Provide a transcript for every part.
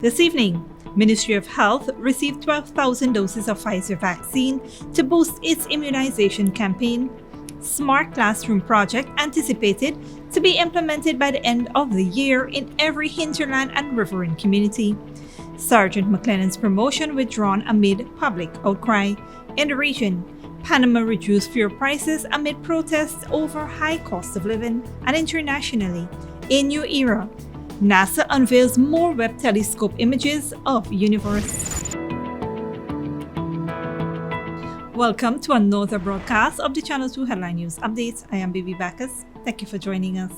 This evening, Ministry of Health received 12,000 doses of Pfizer vaccine to boost its immunization campaign. Smart Classroom project anticipated to be implemented by the end of the year in every hinterland and riverine community. Sergeant McLennon's promotion withdrawn amid public outcry. In the region, Panama reduced fuel prices amid protests over high cost of living. And internationally, a new era. NASA unveils more Webb telescope images of universe. Welcome to another broadcast of the Channel 2 Headline News Updates. I am Bibi Bacchus. Thank you for joining us.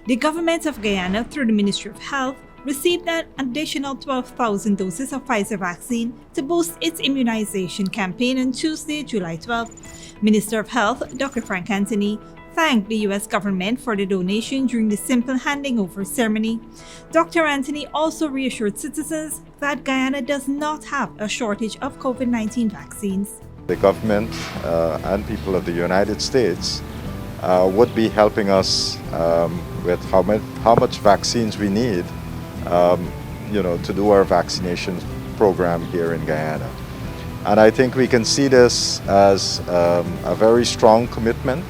The government of Guyana, through the Ministry of Health, received an additional 12,000 doses of Pfizer vaccine to boost its immunization campaign on Tuesday, July 12th. Minister of Health, Dr. Frank Anthony, thanked the U.S. government for the donation during the simple handing over ceremony. Dr. Anthony also reassured citizens that Guyana does not have a shortage of COVID-19 vaccines. The government and people of the United States would be helping us with how much vaccines we need, to do our vaccination program here in Guyana. And I think we can see this as a very strong commitment,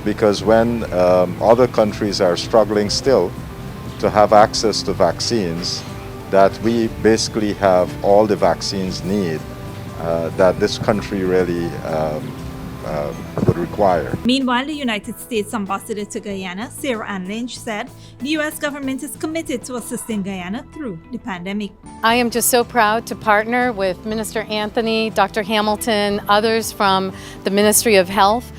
because when other countries are struggling still to have access to vaccines, that we basically have all the vaccines need that this country really would require. Meanwhile, the United States Ambassador to Guyana, Sarah Ann Lynch, said the U.S. government is committed to assisting Guyana through the pandemic. I am just so proud to partner with Minister Anthony, Dr. Hamilton, others from the Ministry of Health.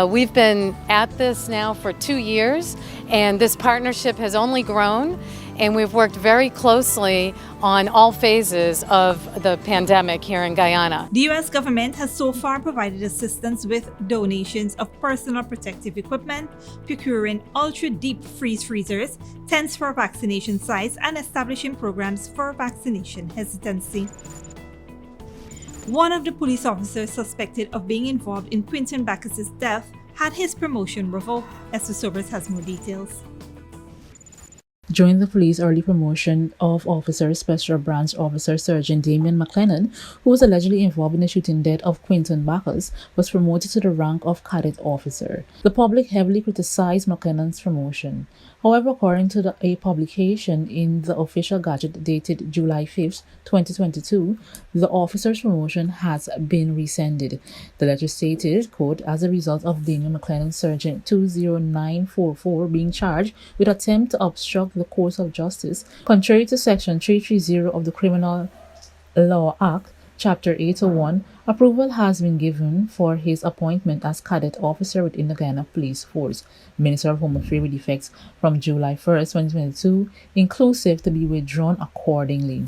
We've been at this now for 2 years, and this partnership has only grown, and we've worked very closely on all phases of the pandemic here in Guyana. The U.S. government has so far provided assistance with donations of personal protective equipment, procuring ultra-deep freezers, tents for vaccination sites, and establishing programs for vaccination hesitancy. One of the police officers suspected of being involved in Quinton Bacchus's death had his promotion revoked. Esther Sobers has more details. During the police early promotion of Officer Special Branch Officer Sergeant Damian McLennon, who was allegedly involved in the shooting death of Quinton Bacchus, was promoted to the rank of cadet officer. The public heavily criticized McLennon's promotion. However, according to a publication in the official gadget dated July 5th, 2022, the officer's promotion has been rescinded. The letter stated, quote, as a result of Damian McLennon Sergeant 20944 being charged with attempt to obstruct the course of justice, contrary to Section 330 of the Criminal Law Act, Chapter 801, approval has been given for his appointment as cadet officer within the Guyana Police Force. Minister of Home Affairs with effects from July 1st, 2022, inclusive, to be withdrawn accordingly.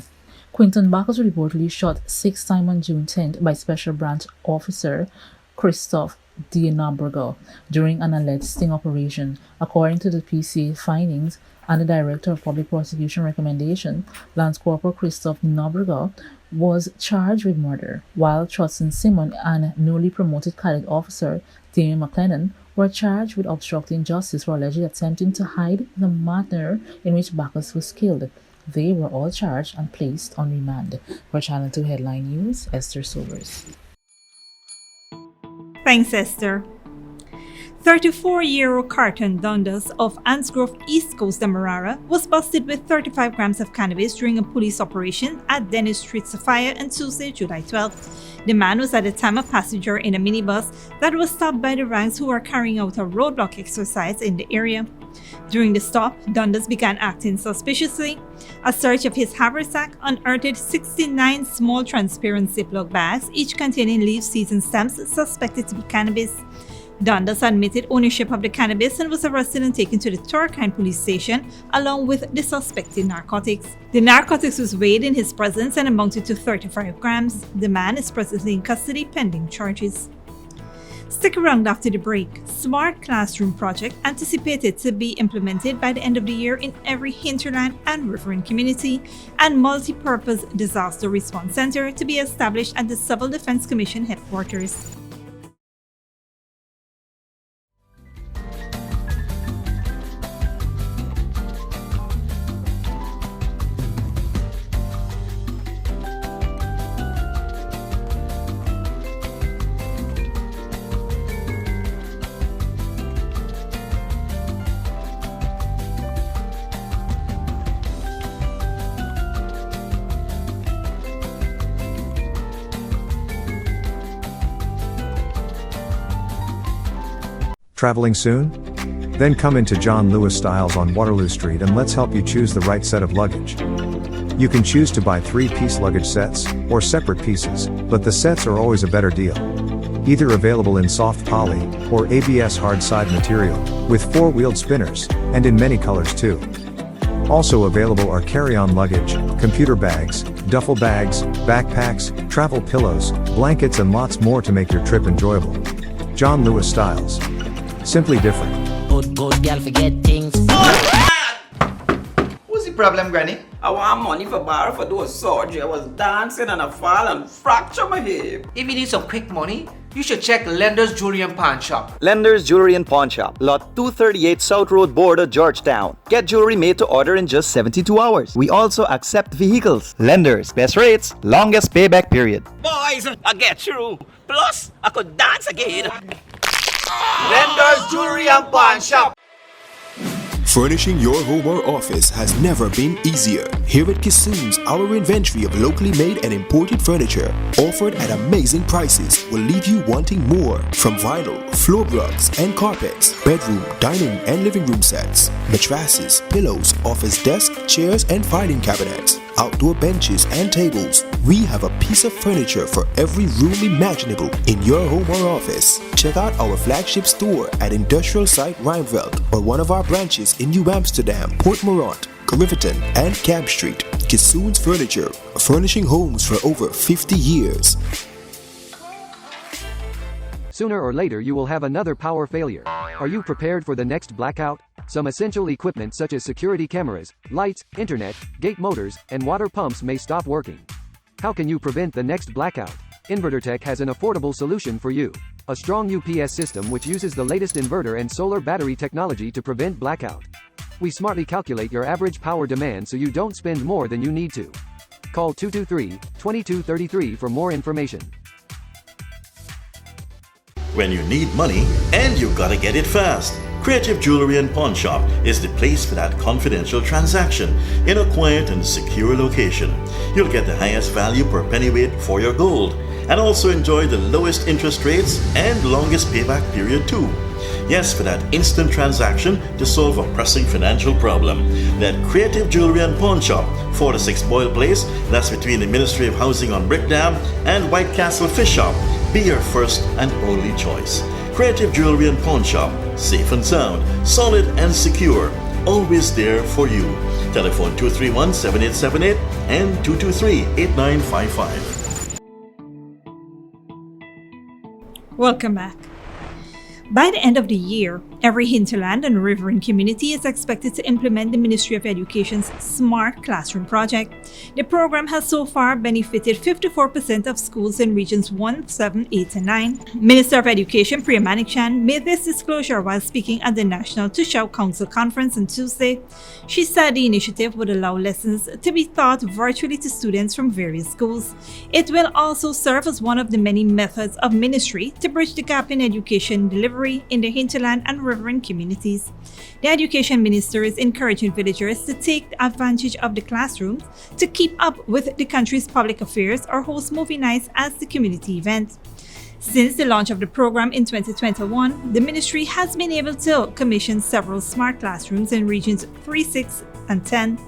Quinton Bacchus was reportedly shot 6 times on June 10th by Special Branch Officer Christophe de Nobrega during an alleged sting operation. According to the PCA findings and the Director of Public Prosecution recommendation, Lance Corporal Christophe Nobrega was charged with murder, while Trotson Simon and newly promoted cadet officer Damian McLennon were charged with obstructing justice for allegedly attempting to hide the manner in which Bacchus was killed. They were all charged and placed on remand. For Channel 2 Headline News, Esther Sobers. Thanks, Esther. 34-year-old carton Dundas of Ansgrove, East Coast Demerara was busted with 35 grams of cannabis during a police operation at Dennis Street, Sophia on Tuesday, July 12th. The man was at the time a passenger in a minibus that was stopped by the ranks who were carrying out a roadblock exercise in the area. During the stop, Dundas began acting suspiciously. A search of his haversack unearthed 69 small transparent Ziploc bags, each containing leaf season stems suspected to be cannabis. Dundas admitted ownership of the cannabis and was arrested and taken to the Turkine police station along with the suspected narcotics. The narcotics was weighed in his presence and amounted to 35 grams. The man is presently in custody pending charges. Stick around after the break. Smart Classroom project anticipated to be implemented by the end of the year in every hinterland and riverine community, and multi-purpose disaster response center to be established at the Civil Defense Commission headquarters. Traveling soon? Then come into John Lewis Styles on Waterloo Street and let's help you choose the right set of luggage. You can choose to buy 3-piece luggage sets, or separate pieces, but the sets are always a better deal. Either available in soft poly, or ABS hard side material, with 4-wheeled spinners, and in many colors too. Also available are carry-on luggage, computer bags, duffel bags, backpacks, travel pillows, blankets and lots more to make your trip enjoyable. John Lewis Styles. Simply different. Good girl forget things. What's the problem, Granny? I want money for borrow for do a surgery. I was dancing and I fall and fracture my hip. If you need some quick money, you should check Lender's Jewelry and Pawn Shop. Lender's Jewelry and Pawn Shop, Lot 238 South Road Border, Georgetown. Get jewelry made to order in just 72 hours. We also accept vehicles. Lender's, best rates, longest payback period. Boys, I get through. Plus, I could dance again. Lender's Jewelry and Pawn Shop. Furnishing your home or office has never been easier. Here at Kissoon's, our inventory of locally made and imported furniture, offered at amazing prices, will leave you wanting more. From vinyl, floor rugs and carpets, bedroom, dining and living room sets, mattresses, pillows, office desk, chairs and filing cabinets, outdoor benches and tables. We have a piece of furniture for every room imaginable in your home or office. Check out our flagship store at Industrial Site Rijnveld or one of our branches in New Amsterdam, Port Morant, Riverton and Camp Street. Kissoon's Furniture, furnishing homes for over 50 years. Sooner or later you will have another power failure. Are you prepared for the next blackout? Some essential equipment such as security cameras, lights, internet, gate motors, and water pumps may stop working. How can you prevent the next blackout? InverterTech has an affordable solution for you. A strong UPS system which uses the latest inverter and solar battery technology to prevent blackout. We smartly calculate your average power demand so you don't spend more than you need to. Call 223-2233 for more information. When you need money and you gotta get it fast, Creative Jewelry and Pawn Shop is the place for that confidential transaction in a quiet and secure location. You'll get the highest value per pennyweight for your gold and also enjoy the lowest interest rates and longest payback period too. Yes, for that instant transaction to solve a pressing financial problem. That Creative Jewelry and Pawn Shop, 46 Boyle Place, that's between the Ministry of Housing on Brickdam and White Castle Fish Shop. Be your first and only choice. Creative Jewelry and Pawn Shop, safe and sound, solid and secure, always there for you. Telephone 231-7878 and 223-8955. Welcome back. By the end of the year, every hinterland and riverine community is expected to implement the Ministry of Education's Smart Classroom project. The program has so far benefited 54% of schools in regions 1, 7, 8, and 9. Minister of Education Priya Manikchan made this disclosure while speaking at the National Tushau Council Conference on Tuesday. She said the initiative would allow lessons to be taught virtually to students from various schools. It will also serve as one of the many methods of ministry to bridge the gap in education delivery in the hinterland and riverine communities. The Education Minister is encouraging villagers to take advantage of the classrooms to keep up with the country's public affairs or host movie nights as the community event. Since the launch of the program in 2021, the ministry has been able to commission several smart classrooms in regions 3, 6, and 10.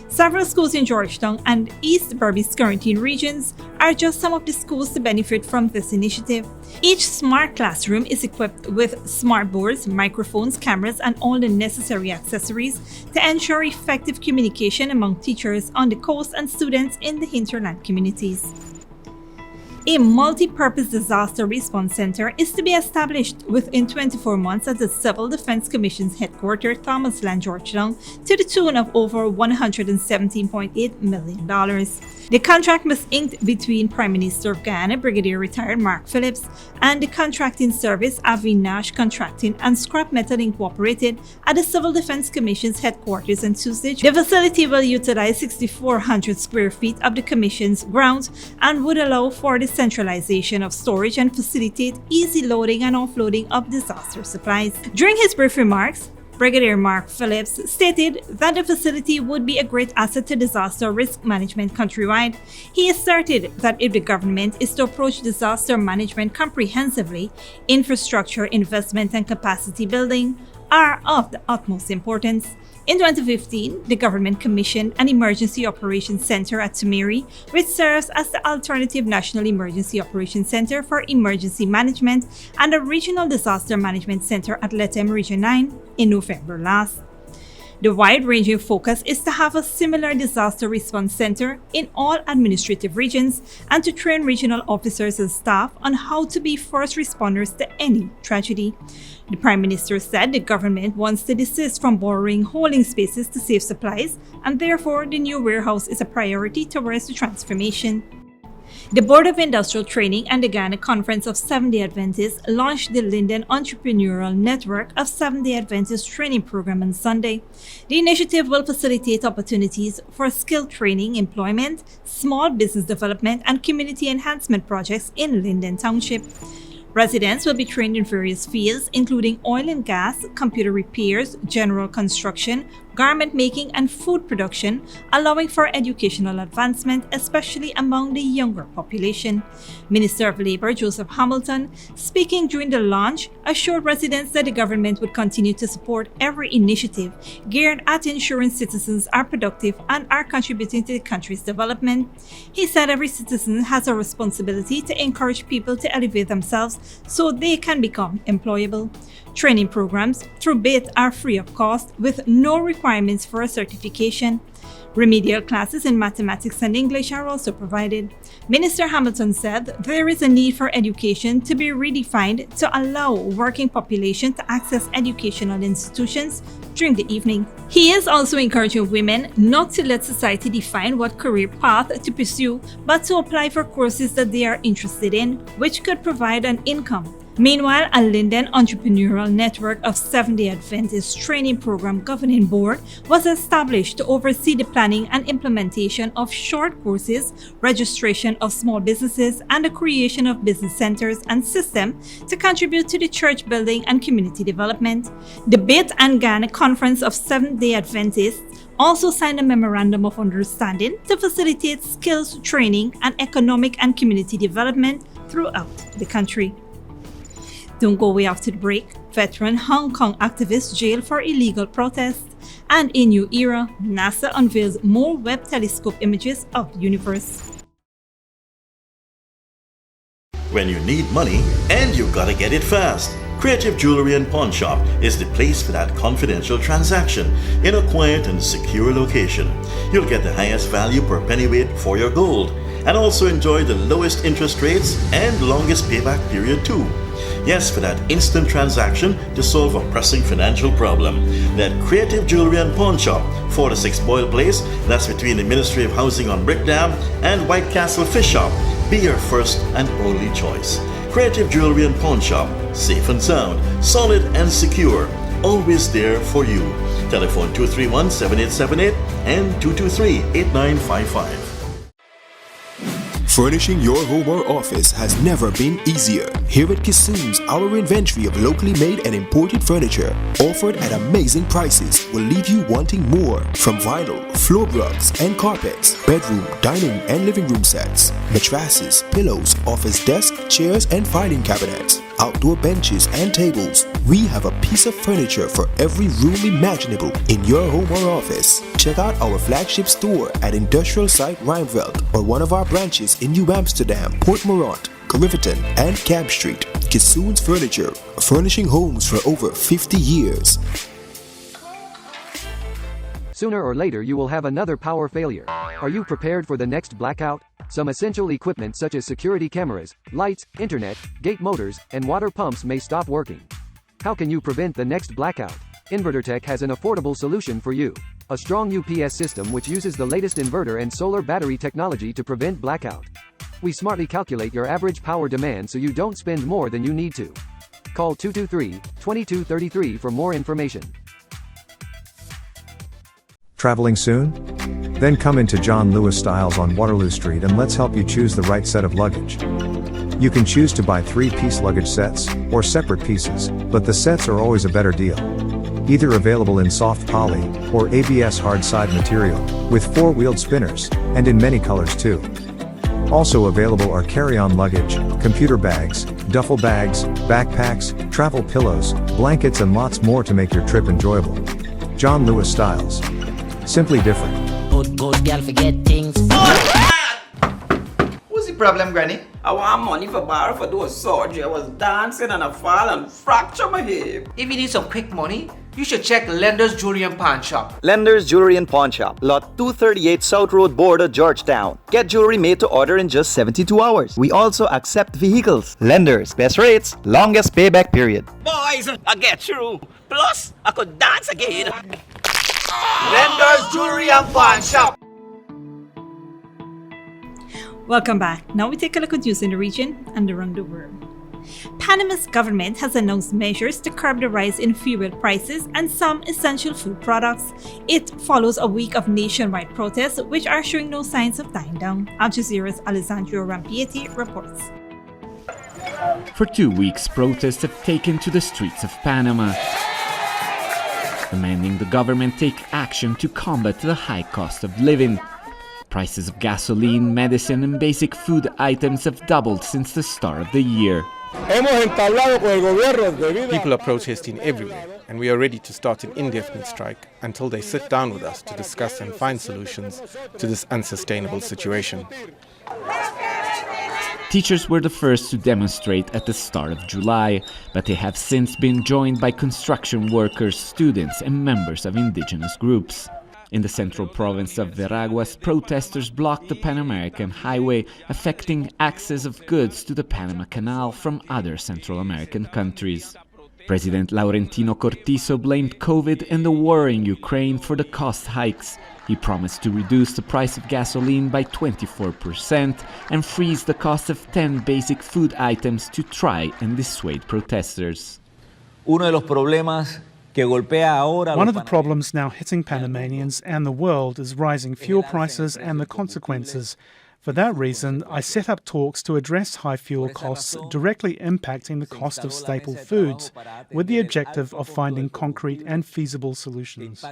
Several schools in Georgetown and East Berbice quarantine regions are just some of the schools to benefit from this initiative. Each smart classroom is equipped with smart boards, microphones, cameras, and all the necessary accessories to ensure effective communication among teachers on the coast and students in the hinterland communities. A multi-purpose disaster response center is to be established within 24 months at the Civil Defense Commission's headquarters, Thomas Land, Georgetown, to the tune of over $117.8 million. The contract was inked between Prime Minister of Guyana, Brigadier Retired Mark Phillips, and the contracting service Avinash Contracting and Scrap Metal Incorporated at the Civil Defense Commission's headquarters on Tuesday. The facility will utilize 6,400 square feet of the Commission's grounds and would allow for the centralization of storage and facilitate easy loading and offloading of disaster supplies. During his brief remarks, Brigadier Mark Phillips stated that the facility would be a great asset to disaster risk management countrywide. He asserted that if the government is to approach disaster management comprehensively, infrastructure investment and capacity building are of the utmost importance. In 2015, the government commissioned an Emergency Operations Center at Tumiri, which serves as the alternative National Emergency Operations Center for Emergency Management, and a Regional Disaster Management Center at Letem Region 9 in November last. The wide-ranging focus is to have a similar disaster response center in all administrative regions and to train regional officers and staff on how to be first responders to any tragedy. The Prime Minister said the government wants to desist from borrowing holding spaces to save supplies, and therefore the new warehouse is a priority towards the transformation. The Board of Industrial Training and the Ghana Conference of Seventh-day Adventists launched the Linden Entrepreneurial Network of Seventh-day Adventist Training Program on Sunday. The initiative will facilitate opportunities for skill training, employment, small business development, and community enhancement projects in Linden Township. Residents will be trained in various fields, including oil and gas, computer repairs, general construction, garment making, and food production, allowing for educational advancement, especially among the younger population. Minister of Labour Joseph Hamilton, speaking during the launch, assured residents that the government would continue to support every initiative geared at ensuring citizens are productive and are contributing to the country's development. He said every citizen has a responsibility to encourage people to elevate themselves so they can become employable. Training programs through BIT are free of cost with no requirements for a certification. Remedial classes in mathematics and English are also provided. Minister Hamilton said there is a need for education to be redefined to allow working population to access educational institutions during the evening. He is also encouraging women not to let society define what career path to pursue, but to apply for courses that they are interested in, which could provide an income. Meanwhile, a Linden Entrepreneurial Network of Seventh-day Adventist Training Program Governing Board was established to oversee the planning and implementation of short courses, registration of small businesses, and the creation of business centers and systems to contribute to the church building and community development. The BIT and Ghana Conference of Seventh-day Adventists also signed a Memorandum of Understanding to facilitate skills training and economic and community development throughout the country. Don't go away after the break. Veteran Hong Kong activist jailed for illegal protest. And in New Era, NASA unveils more Webb telescope images of the universe. When you need money and you gotta get it fast, Creative Jewelry and Pawn Shop is the place for that confidential transaction in a quiet and secure location. You'll get the highest value per pennyweight for your gold and also enjoy the lowest interest rates and longest payback period too. Yes, for that instant transaction to solve a pressing financial problem. That Creative Jewelry and Pawn Shop, 46 Boyle Place, that's between the Ministry of Housing on Brick Dam and White Castle Fish Shop. Be your first and only choice. Creative Jewelry and Pawn Shop, safe and sound, solid and secure, always there for you. Telephone 231-7878 and 223-8955. Furnishing your home or office has never been easier. Here at Kissoon's, our inventory of locally made and imported furniture, offered at amazing prices, will leave you wanting more. From vinyl, floor rugs and carpets, bedroom, dining and living room sets, mattresses, pillows, office desk, chairs and filing cabinets, outdoor benches and tables. We have a piece of furniture for every room imaginable in your home or office. Check out our flagship store at Industrial Site Rijnveld or one of our branches in New Amsterdam, Port Morant, Riverton and Camp Street. Kissoon's Furniture, furnishing homes for over 50 years. Sooner or later you will have another power failure. Are you prepared for the next blackout? Some essential equipment such as security cameras, lights, internet, gate motors, and water pumps may stop working. How can you prevent the next blackout? InverterTech has an affordable solution for you. A strong UPS system which uses the latest inverter and solar battery technology to prevent blackout. We smartly calculate your average power demand so you don't spend more than you need to. Call 223-2233 for more information. Traveling soon? Then come into John Lewis Styles on Waterloo Street and let's help you choose the right set of luggage. You can choose to buy 3-piece luggage sets or separate pieces, but the sets are always a better deal. either available in soft poly or ABS hard side material, with 4-wheeled spinners, and in many colors too. Also available are carry-on luggage, computer bags, duffel bags, backpacks, travel pillows, blankets and lots more to make your trip enjoyable. John Lewis Styles. Simply different. Good girl forget things. What's the problem, Granny? I want money for borrow for doing surgery. I was dancing and I fall and fracture my hip. If you need some quick money, you should check Lender's Jewelry and Pawn Shop. Lender's Jewelry and Pawn Shop, Lot 238 South Road Border, Georgetown. Get jewelry made to order in just 72 hours. We also accept vehicles. Lender's, best rates, longest payback period. Boys, I get through. Plus, I could dance again. Lender's Jewelry and Pawn Shop. Welcome back. Now we take a look at news in the region and around the world. Panama's government has announced measures to curb the rise in fuel prices and some essential food products. It follows a week of nationwide protests which are showing no signs of dying down. Al Jazeera's Alessandro Rampietti reports. For 2 weeks, protests have taken to the streets of Panama, demanding the government take action to combat the high cost of living. Prices of gasoline, medicine and basic food items have doubled since the start of the year. People are protesting everywhere, and we are ready to start an indefinite strike until they sit down with us to discuss and find solutions to this unsustainable situation. Teachers were the first to demonstrate at the start of July, but they have since been joined by construction workers, students and members of indigenous groups. In the central province of Veraguas, protesters blocked the Pan American Highway, affecting access of goods to the Panama Canal from other Central American countries. President Laurentino Cortizo blamed COVID and the war in Ukraine for the cost hikes. He promised to reduce the price of gasoline by 24% and freeze the cost of 10 basic food items to try and dissuade protesters. One of the problems now hitting Panamanians and the world is rising fuel prices and the consequences. For that reason, I set up talks to address high fuel costs directly impacting the cost of staple foods, with the objective of finding concrete and feasible solutions.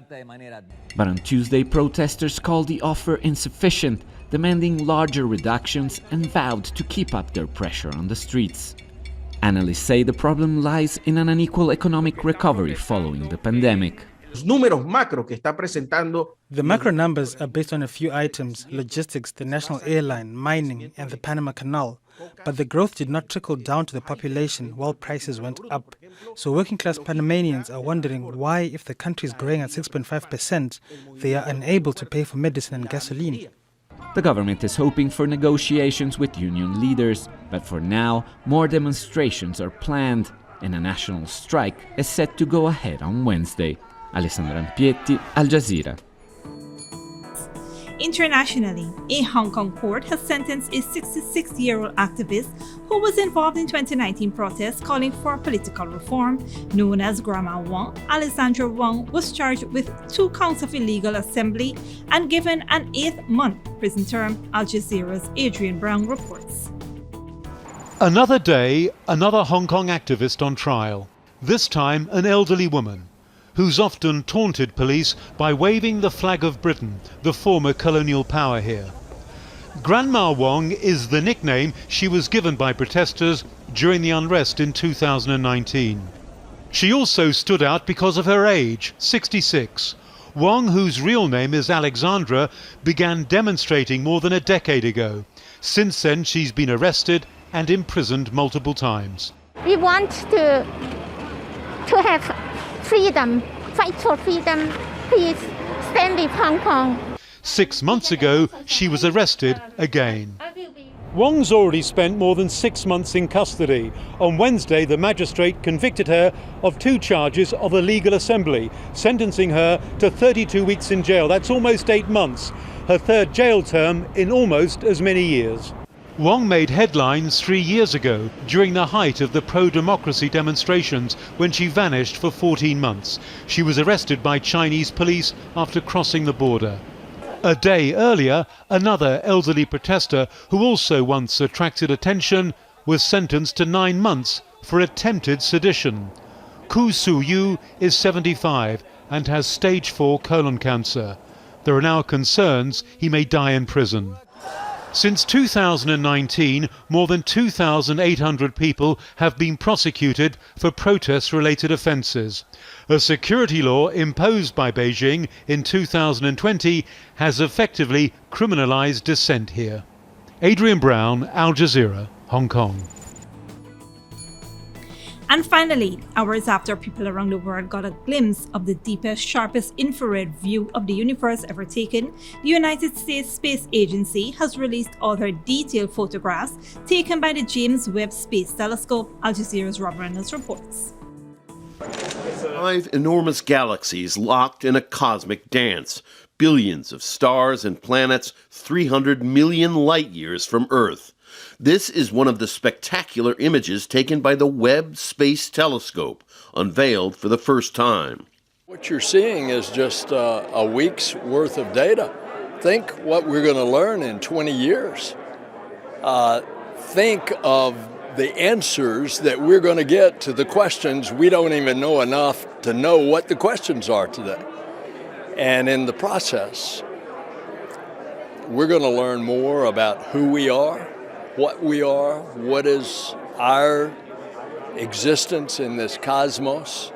But on Tuesday, protesters called the offer insufficient, demanding larger reductions and vowed to keep up their pressure on the streets. Analysts say the problem lies in an unequal economic recovery following the pandemic. The macro numbers are based on a few items: logistics, the national airline, mining, and the Panama Canal. But the growth did not trickle down to the population while prices went up. So working-class Panamanians are wondering why, if the country is growing at 6.5%, they are unable to pay for medicine and gasoline. The government is hoping for negotiations with union leaders, but for now, more demonstrations are planned, and a national strike is set to go ahead on Wednesday. Alessandro Rampietti, Al Jazeera. Internationally, a Hong Kong court has sentenced a 66-year-old activist who was involved in 2019 protests calling for political reform. Known as Grandma Wong, Alessandra Wong was charged with 2 counts of illegal assembly and given an 8-month prison term. Al Jazeera's Adrian Brown reports. Another day, another Hong Kong activist on trial. This time, an elderly woman who's often taunted police by waving the flag of Britain, the former colonial power here. Grandma Wong is the nickname she was given by protesters during the unrest in 2019. She also stood out because of her age, 66. Wong, whose real name is Alexandra, began demonstrating more than a decade ago. Since then, she's been arrested and imprisoned multiple times. We want to have freedom, fight for freedom, please stand with Hong Kong. 6 months ago, she was arrested again. Wong's already spent more than 6 months in custody. On Wednesday, the magistrate convicted her of 2 charges of illegal assembly, sentencing her to 32 weeks in jail. That's almost 8 months, her 3rd jail term in almost as many years. Wong made headlines 3 years ago during the height of the pro-democracy demonstrations when she vanished for 14 months. She was arrested by Chinese police after crossing the border. A day earlier, another elderly protester who also once attracted attention was sentenced to 9 months for attempted sedition. Ku Su-yu is 75 and has stage 4 colon cancer. There are now concerns he may die in prison. Since 2019, more than 2,800 people have been prosecuted for protest-related offences. A security law imposed by Beijing in 2020 has effectively criminalised dissent here. Adrian Brown, Al Jazeera, Hong Kong. And finally, hours after people around the world got a glimpse of the deepest, sharpest infrared view of the universe ever taken, the United States Space Agency has released all her detailed photographs taken by the James Webb Space Telescope. Al Jazeera's Rob Reynolds reports. 5 enormous galaxies locked in a cosmic dance. Billions of stars and planets 300 million light years from Earth. This is one of the spectacular images taken by the Webb Space Telescope, unveiled for the first time. What you're seeing is just a week's worth of data. Think what we're going to learn in 20 years. Think of the answers that we're going to get to the questions we don't even know enough to know what the questions are today. And in the process, we're going to learn more about who we are, what is our existence in this cosmos.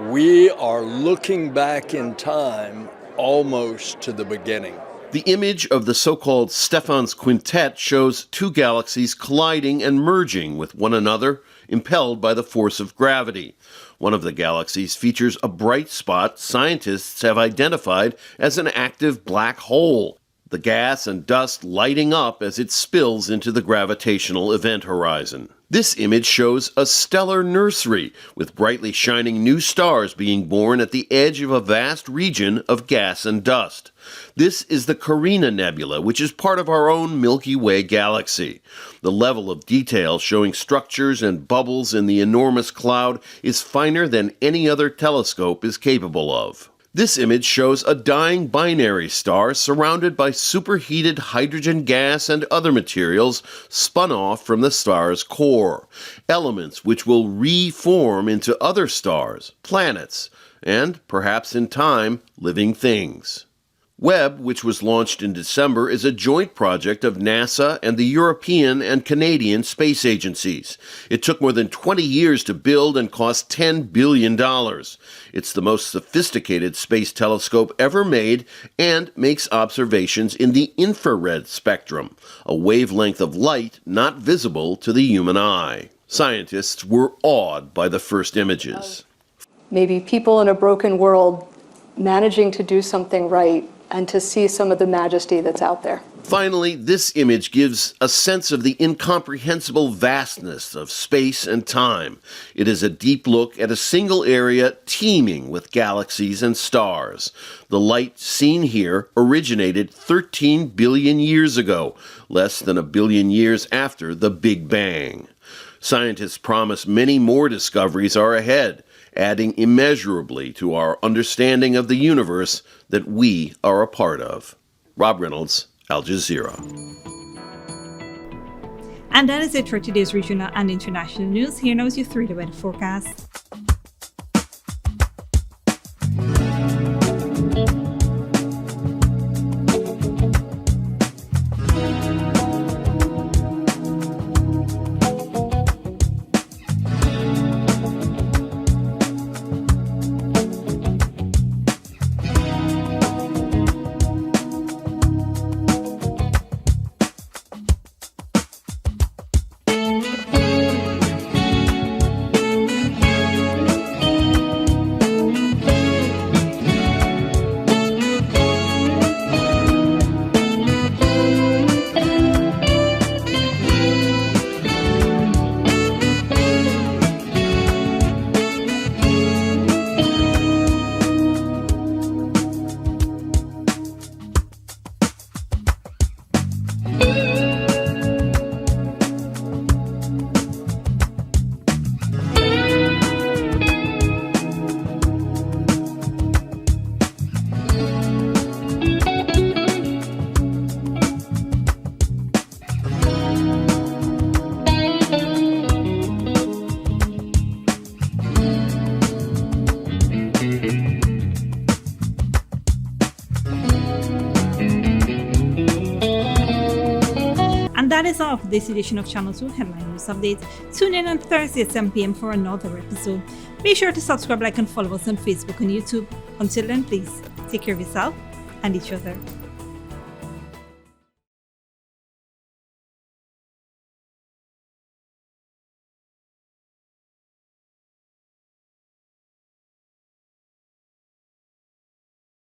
We are looking back in time almost to the beginning. The image of the so-called Stephan's Quintet shows 2 galaxies colliding and merging with one another, impelled by the force of gravity. One of the galaxies features a bright spot scientists have identified as an active black hole, the gas and dust lighting up as it spills into the gravitational event horizon. This image shows a stellar nursery with brightly shining new stars being born at the edge of a vast region of gas and dust. This is the Carina Nebula, which is part of our own Milky Way galaxy. The level of detail showing structures and bubbles in the enormous cloud is finer than any other telescope is capable of. This image shows a dying binary star surrounded by superheated hydrogen gas and other materials spun off from the star's core, elements which will reform into other stars, planets, and, perhaps in time, living things. Webb, which was launched in December, is a joint project of NASA and the European and Canadian space agencies. It took more than 20 years to build and cost $10 billion. It's the most sophisticated space telescope ever made and makes observations in the infrared spectrum, a wavelength of light not visible to the human eye. Scientists were awed by the first images. Maybe people in a broken world managing to do something right and to see some of the majesty that's out there. Finally, this image gives a sense of the incomprehensible vastness of space and time. It is a deep look at a single area teeming with galaxies and stars. The light seen here originated 13 billion years ago, less than a billion years after the Big Bang. Scientists promise many more discoveries are ahead, adding immeasurably to our understanding of the universe that we are a part of. Rob Reynolds, Al Jazeera. And that is it for today's regional and international news. Here now is your 3-day weather forecast. that is all for this edition of Channel 2 Headline News Update. Tune in on Thursday at 7 p.m. for another episode. Be sure to subscribe, like, and follow us on Facebook and YouTube. Until then, please take care of yourself and each other.